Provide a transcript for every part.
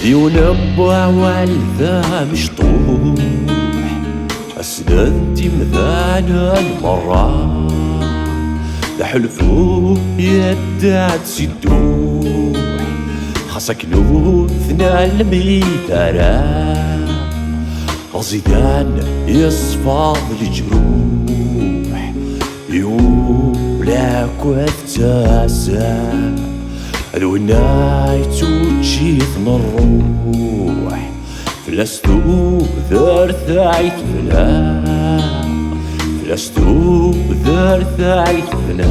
ينبع والذا مشطوح أسنانتي مثانا المرة لحلفو يدات سدوح خاصك نوثنا الميتارا غزيدان يصفاض الجروح يولا كوثاسا الوناي توجيث نروح فلستو ذر ثايت فلا فلستو ذر ثايت فلا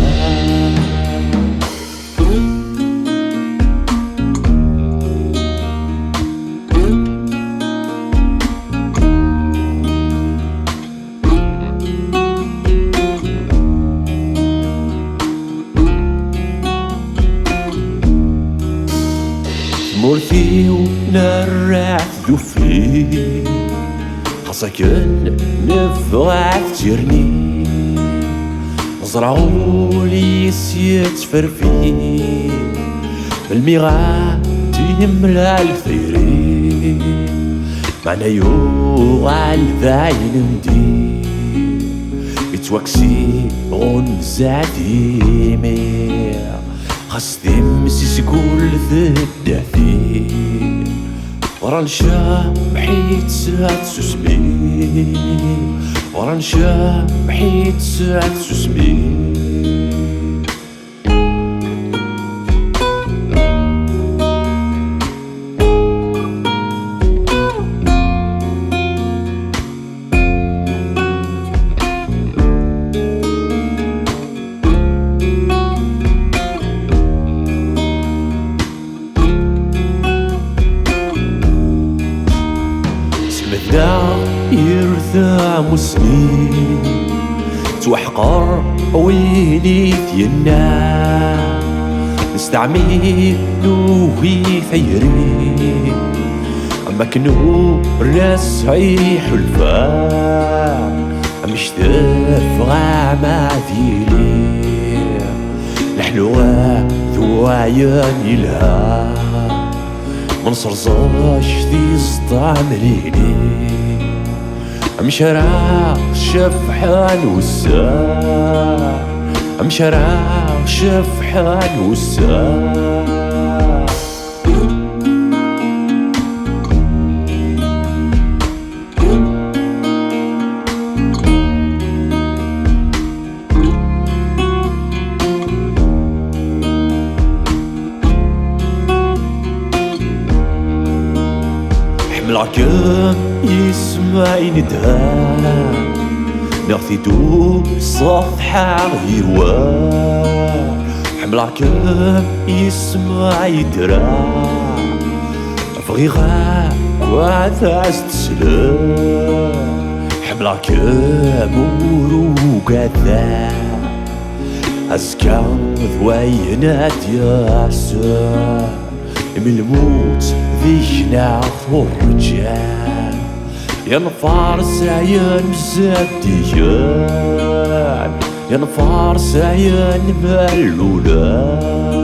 مورثي ونرعت ذوفي خاصك نفعت تيرني نزرعولي سيت فرفي الميغا تيملا الثيري معنا يوغال ذاين ندي يتوكسي غنزاتي مير خاصتي مسيس كل ذدافي ورا نشا بحيت ساعة سوسمي ورا نشا بحيت ساعة سوسمي مذا يرثى مسني توحقر ويلي ثينا نستعمل نوهي ثيري أما كنو راسعي حلفا مش تفغى ما ذيلي الحلوة ثوايا نيلها منصر زاش ذي صطامريني مشرع شفحان وسا مشرع شفحان وسا حملعكم يسمعي ندها نغثيتو صفحة غيروان حملعكم يسمعي درا فغيغا وعثاز تسلم حملعكم وروقا ذا أزكى ذوينات ياسر من الموت ذيشنا الرجال يا نفارس عيان مزاديان يا نفارس عيان مالولان